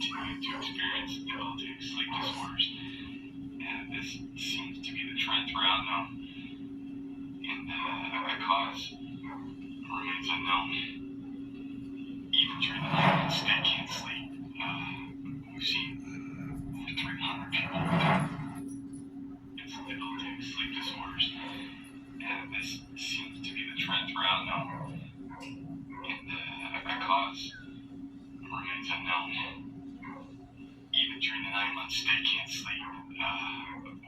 continue to experience debilitating sleep disorders. And this seems to be the trend throughout now. And the cause remains unknown. Even during the night when they can't sleep, we've seen over 300 people get debilitating sleep disorders. And this seems to be the trend throughout now. And the cause remains unknown. Even during the 9 months they can't sleep,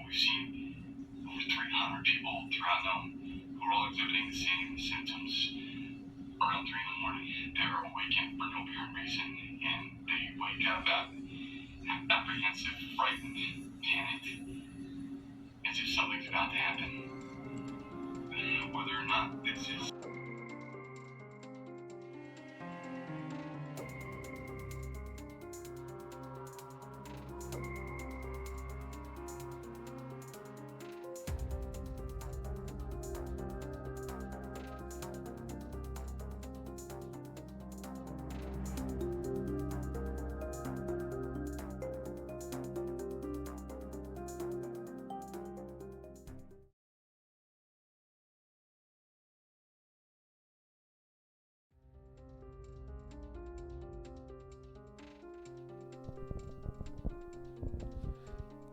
we've seen over 300 people throughout now who are all exhibiting the same symptoms. Around 3 in the morning, they're awakened for no apparent reason, and they wake up apprehensive, frightened, panicked, as if something's about to happen. Whether or not this is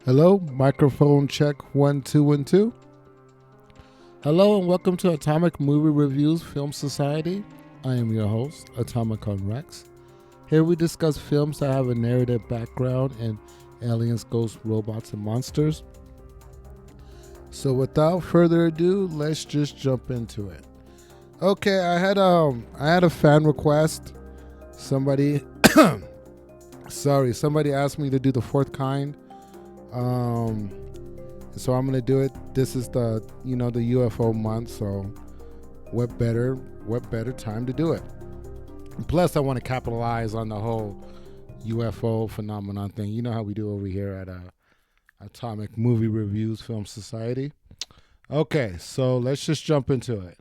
Hello, microphone check 1 2 1 2. Hello and welcome to Atomic Movie Reviews Film Society. I am your host, Atomicon Rex. Here we discuss films that have a narrative background in aliens, ghosts, robots, and monsters. So without further ado, let's just jump into it. Okay, I had a fan request. Somebody asked me to do The Fourth Kind. So I'm gonna do it. This is the UFO month, so what better time to do it? And plus, I want to capitalize on the whole UFO phenomenon thing. You know how we do over here at Atomic Movie Reviews Film Society. Okay, so let's just jump into it.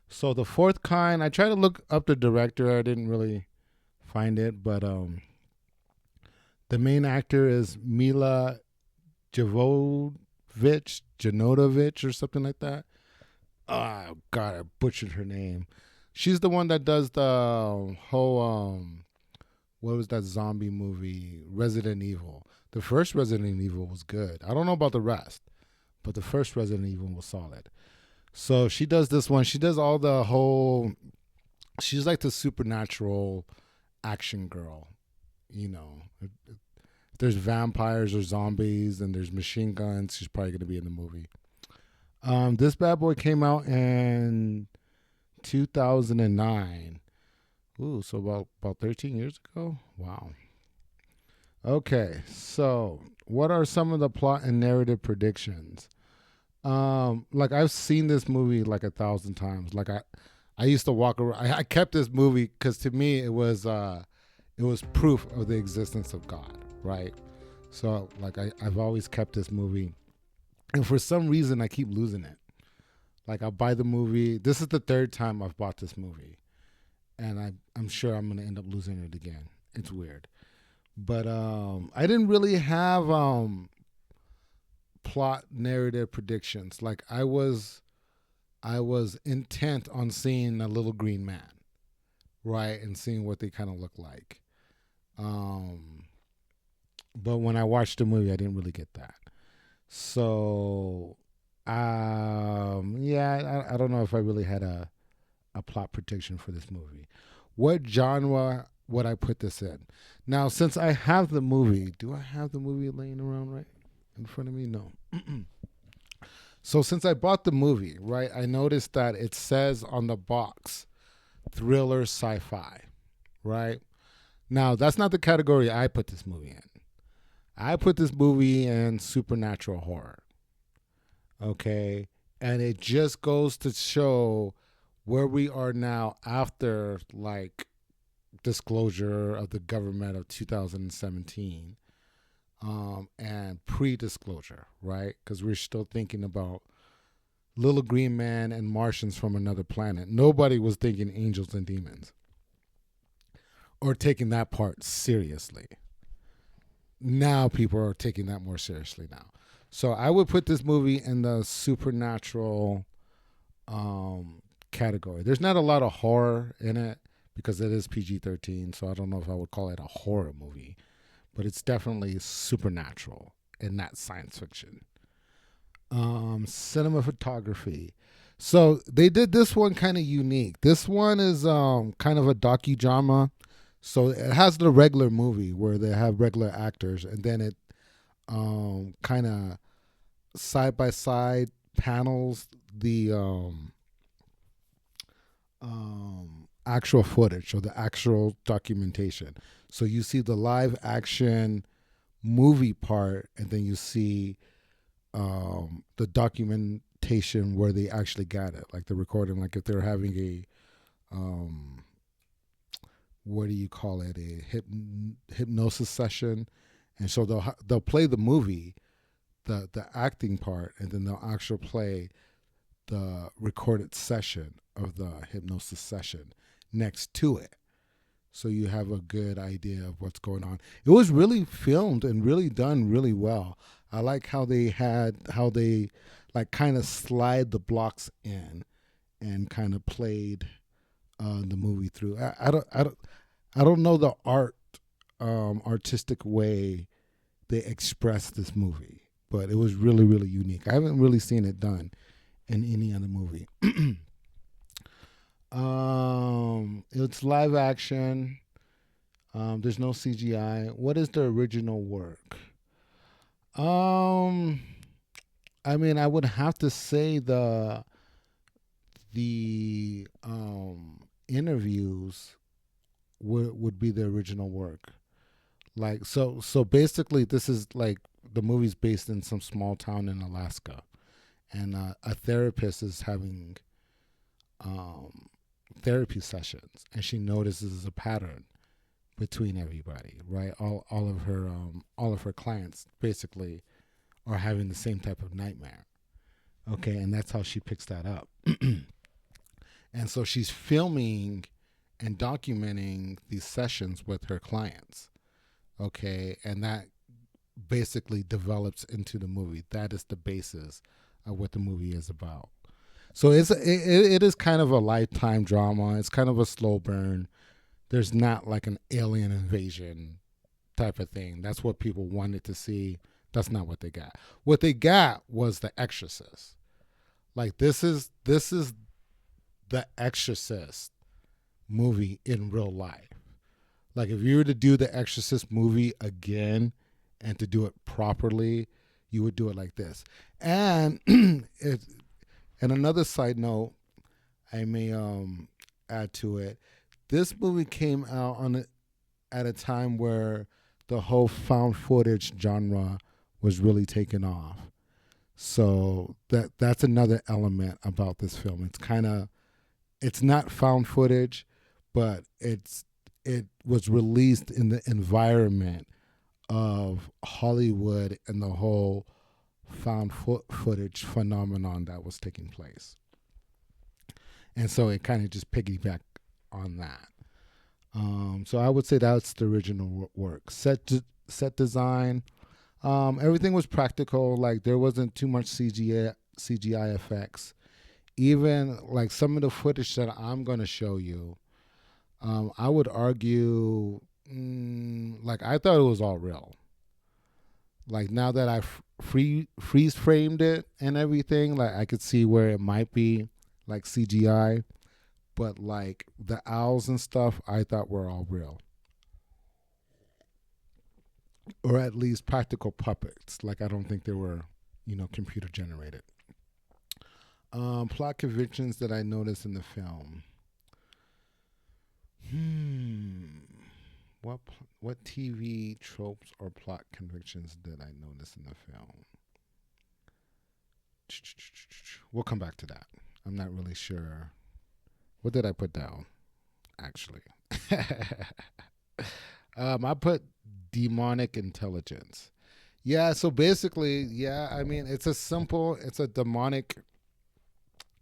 So The Fourth Kind, I tried to look up the director. I didn't really find it, but the main actor is Mila Janotovich or something like that. Oh God, I butchered her name. She's the one that does the whole what was that zombie movie, Resident Evil. The first Resident Evil was good. I don't know about the rest, but the first Resident Evil was solid. So she does this one. She does all the whole. She's like the supernatural action girl, you know. There's vampires or zombies and there's machine guns. She's probably going to be in the movie. This bad boy came out in 2009. Ooh, so about 13 years ago? Wow. Okay, so what are some of the plot and narrative predictions? Like I've seen this movie like 1,000 times. Like I used to walk around. I kept this movie because to me it was proof of the existence of God, right? So like I've always kept this movie, and for some reason I keep losing it. Like I'll buy the movie. This is the third time I've bought this movie, and I'm sure I'm gonna end up losing it again. It's weird, but I didn't really have plot narrative predictions. Like I was intent on seeing a little green man, right, and seeing what they kind of look like. But when I watched the movie, I didn't really get that. So, yeah, I don't know if I really had a plot prediction for this movie. What genre would I put this in? Now, since I have the movie, do I have the movie laying around right in front of me? No. So since I bought the movie, right, I noticed that it says on the box, thriller sci-fi, right? Now, that's not the category I put this movie in. I put this movie in supernatural horror. Okay. And it just goes to show where we are now after like disclosure of the government of 2017 and pre-disclosure, right? Because we're still thinking about Little Green Man and Martians from another planet. Nobody was thinking angels and demons or taking that part seriously. now people are taking that more seriously now. So I would put this movie in the supernatural category. There's not a lot of horror in it because it is PG-13, so I don't know if I would call it a horror movie, but it's definitely supernatural and not science fiction. Cinematography. So they did this one kind of unique. This one is kind of a docudrama. So it has the regular movie where they have regular actors, and then it kind of side by side panels the actual footage or the actual documentation. So you see the live action movie part, and then you see the documentation where they actually got it, like the recording, like if they're having a what do you call it, a hypnosis session, and so they'll play the movie, the acting part, and then they'll actually play the recorded session of the hypnosis session next to it. So you have a good idea of what's going on. It was really filmed and really done really well. I like how they like kind of slide the blocks in and kind of played the movie through. I don't know the artistic way they expressed this movie, but it was really really unique. I haven't really seen it done in any other movie. It's live action. There's no CGI. What is the original work? Um, I mean, I would have to say the interviews would be the original work. Like so basically, this is like the movie's based in some small town in Alaska, and a therapist is having um, therapy sessions, and she notices a pattern between everybody. Right, all of her clients basically are having the same type of nightmare. Okay, and that's how she picks that up. And so she's filming and documenting these sessions with her clients. Okay, and that basically develops into the movie. That is the basis of what the movie is about. So it is kind of a lifetime drama. It's kind of a slow burn. There's not like an alien invasion type of thing. That's what people wanted to see. That's not what they got. What they got was The Exorcist. Like this is The Exorcist movie in real life. Like if you were to do The Exorcist movie again and to do it properly, you would do it like this. And it, and another side note, I may add to it. This movie came out at a time where the whole found footage genre was really taking off. So that's another element about this film. It's not found footage, but it was released in the environment of Hollywood and the whole footage phenomenon that was taking place. And so it kind of just piggybacked on that. So I would say that's the original work. Set design, everything was practical. Like there wasn't too much CGI effects. Even like some of the footage that I'm gonna show you, I would argue, like I thought it was all real. Like now that I freeze framed it and everything, like I could see where it might be like CGI, but like the owls and stuff, I thought were all real, or at least practical puppets. Like I don't think they were, computer generated. Plot conventions that I noticed in the film. Hmm. What what TV tropes or plot conventions did I notice in the film? We'll come back to that. I'm not really sure. What did I put down? Actually, I put demonic intelligence. Yeah. So basically, yeah. I mean, it's a demonic.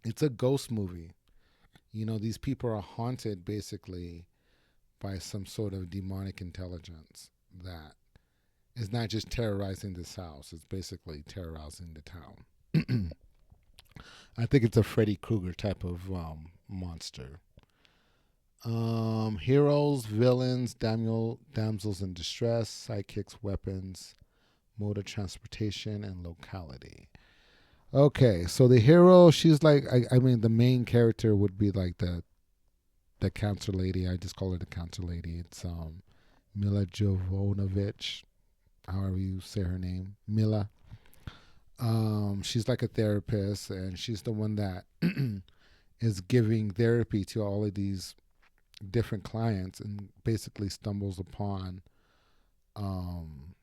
It's a ghost movie. These people are haunted basically by some sort of demonic intelligence that is not just terrorizing this house; it's basically terrorizing the town. I think it's a Freddy Krueger type of monster. Heroes, villains, damsels in distress, sidekicks, weapons, mode of transportation, and locality. Okay, so the hero, she's like, I mean, the main character would be like the cancer lady. I just call her the cancer lady. It's Mila Jovovich, however you say her name, Mila. She's like a therapist, and she's the one that is giving therapy to all of these different clients, and basically stumbles upon um,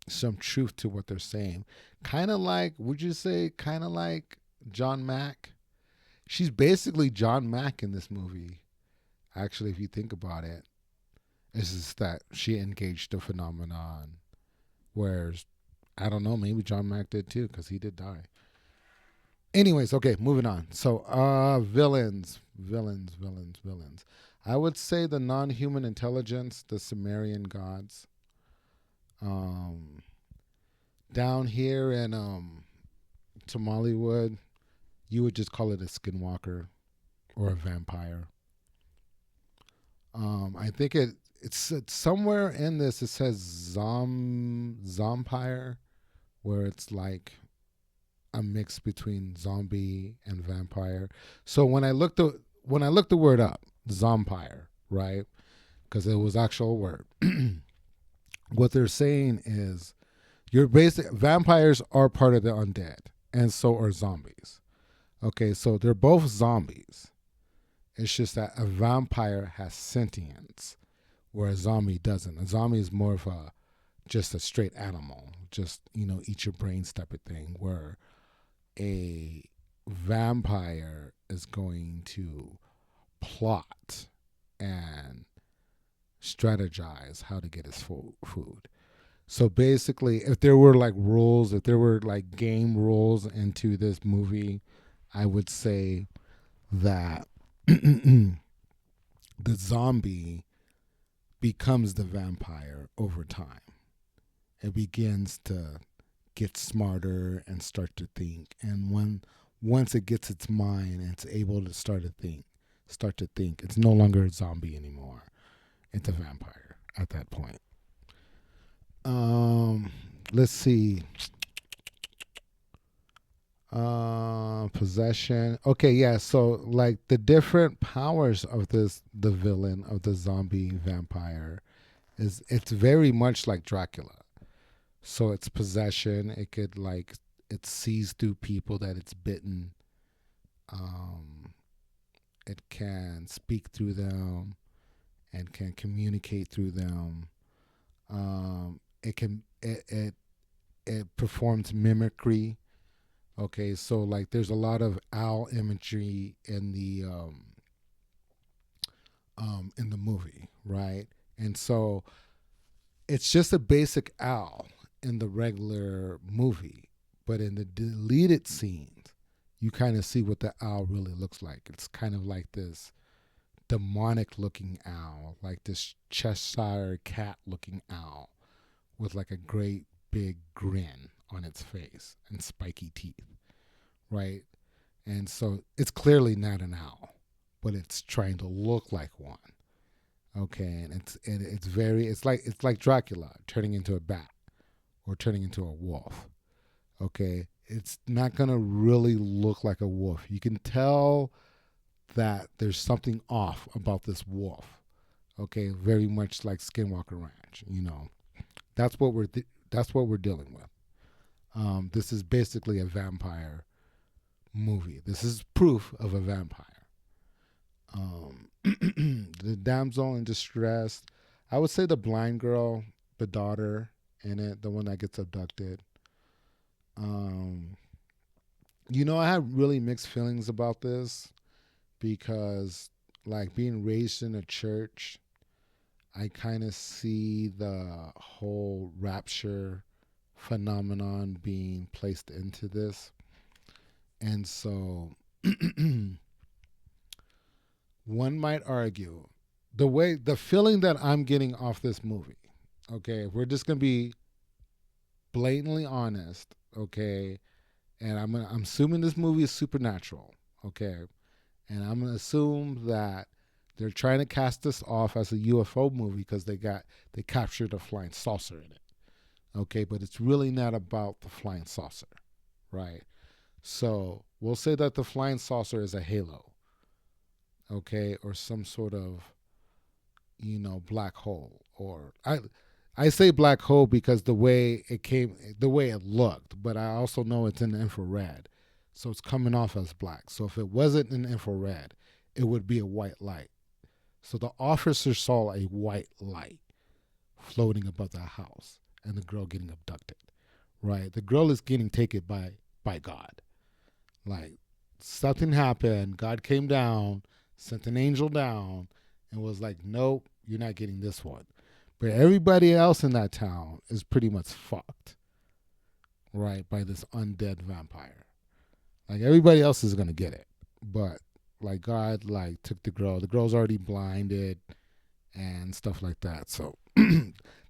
some truth to what they're saying. Kind of like, would you say, kind of like John Mack? She's basically John Mack in this movie. Actually, if you think about it, it's just that she engaged the phenomenon, whereas I don't know, maybe John Mack did too, because he did die. Anyways, okay, moving on. So, villains. I would say the non-human intelligence, the Sumerian gods. Um, Down here in Somaliwood, you would just call it a skinwalker or a vampire. I think it's somewhere in this. It says zompire, where it's like a mix between zombie and vampire. So when I looked the word up, zompire, right? Because it was actual word. What they're saying is your basic vampires are part of the undead, and so are zombies. Okay, so they're both zombies. It's just that a vampire has sentience, where a zombie doesn't. A zombie is more of a just a straight animal, just eat your brains type of thing. Where a vampire is going to plot and strategize how to get his food. So basically, if there were like rules, if there were like game rules into this movie, I would say that the zombie becomes the vampire over time. It begins to get smarter and start to think. And once it gets its mind and it's able to start to think, it's no longer a zombie anymore. It's a vampire at that point. Um, let's see. Possession. Okay, yeah. So like the different powers of the villain of the zombie vampire it's very much like Dracula. So it's possession. It sees through people that it's bitten. Um, it can speak through them and can communicate through them. It performs mimicry. Okay, so like there's a lot of owl imagery in the movie, right? And so it's just a basic owl in the regular movie, but in the deleted scenes, you kind of see what the owl really looks like. It's kind of like this demonic looking owl, like this Cheshire cat looking owl with like a great big grin on its face and spiky teeth, right? And so it's clearly not an owl, but it's trying to look like one. Okay, and it's like Dracula turning into a bat or turning into a wolf. Okay, it's not gonna really look like a wolf. You can tell that there's something off about this wolf. Okay, very much like Skinwalker Ranch. That's what that's what we're dealing with. This is basically a vampire movie. This is proof of a vampire. The damsel in distress. I would say the blind girl, the daughter in it, the one that gets abducted. Um, I have really mixed feelings about this because, like, being raised in a church, I kind of see the whole rapture phenomenon being placed into this. And so one might argue the feeling that I'm getting off this movie, Okay, if we're just gonna be blatantly honest, okay, and I'm assuming this movie is supernatural, okay, and I'm gonna assume that they're trying to cast this off as a UFO movie because they captured a flying saucer in it, okay, but it's really not about the flying saucer, right? So we'll say that the flying saucer is a halo, okay, or some sort of black hole, or I say black hole because the way it looked, but I also know it's in infrared, so it's coming off as black. So if it wasn't in infrared, it would be a white light. So the officer saw a white light floating above the house, and the girl getting abducted. Right, the girl is getting taken by God. Like something happened, God came down, sent an angel down, and was like, "Nope, you're not getting this one." But everybody else in that town is pretty much fucked, right, by this undead vampire. Like everybody else is gonna get it, but like God, like took the girl. The girl's already blinded and stuff like that. So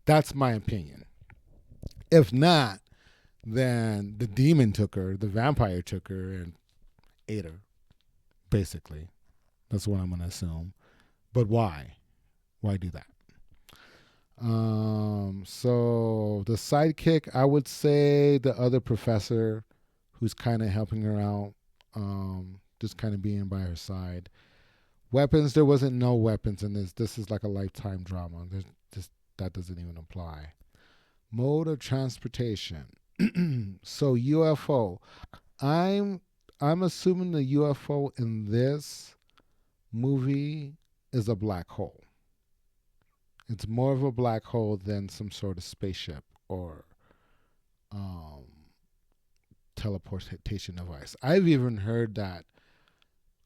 that's my opinion. If not, then the demon took her, the vampire took her and ate her. Basically, that's what I'm gonna assume. But why? Why do that? So the sidekick, I would say the other professor who's kind of helping her out, just kind of being by her side. Weapons, there wasn't no weapons in this. This is like a Lifetime drama. That doesn't even apply. Mode of transportation. So UFO. I'm I'm assuming the UFO in this movie is a black hole. It's more of a black hole than some sort of spaceship or um, teleportation device. I've even heard that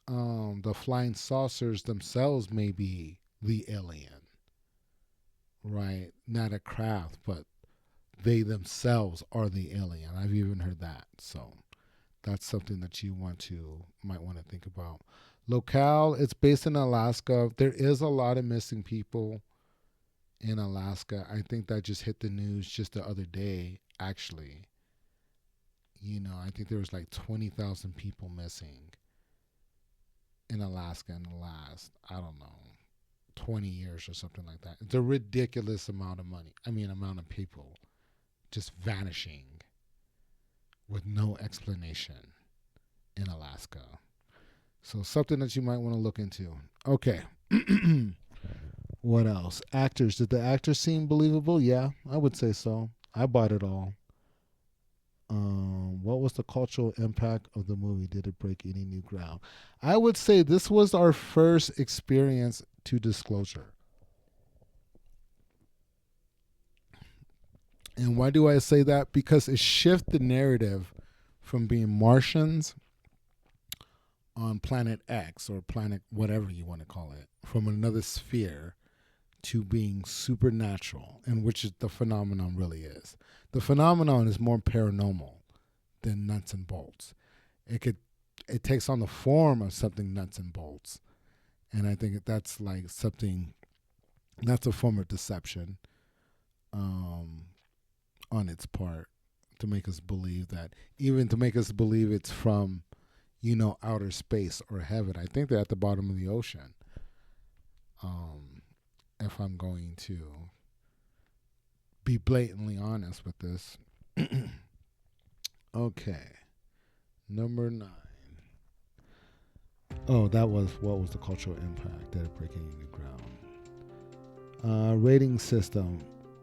the flying saucers themselves may be the alien, right? Not a craft, but they themselves are the alien. I've even heard that. So that's something that you might want to think about. Locale, it's based in Alaska. There is a lot of missing people in Alaska. I think that just hit the news just the other day, actually. I think there was like 20,000 people missing in Alaska in the last, I don't know, 20 years or something like that. It's a ridiculous amount of money. I mean, amount of people just vanishing with no explanation in Alaska. So something that you might want to look into. Okay. What else? Actors. Did the actors seem believable? Yeah, I would say so. I bought it all. What was the cultural impact of the movie? Did it break any new ground? I would say this was our first experience to disclosure. And why do I say that? Because it shifted the narrative from being Martians on planet X or planet whatever you want to call it, from another sphere to being supernatural, and which is the phenomenon really is. The phenomenon is more paranormal than nuts and bolts. It takes on the form of something nuts and bolts. And I think that's like something that's a form of deception on its part to make us believe that, even to make us believe it's from outer space or heaven. I think they're at the bottom of the ocean. If I'm going to be blatantly honest with this. Okay. Number 9. Oh, that was what was the cultural impact that it breaking new ground. Rating system.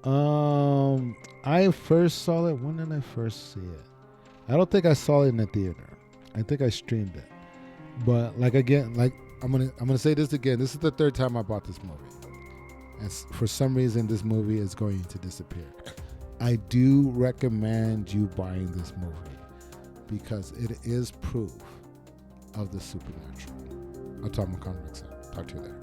I first saw it. When did I first see it? I don't think I saw it in the theater. I think I streamed it. But I'm gonna say this again. This is the third time I bought this movie. And for some reason, this movie is going to disappear. I do recommend you buying this movie because it is proof of the supernatural. Atomic Convex. Talk to you there.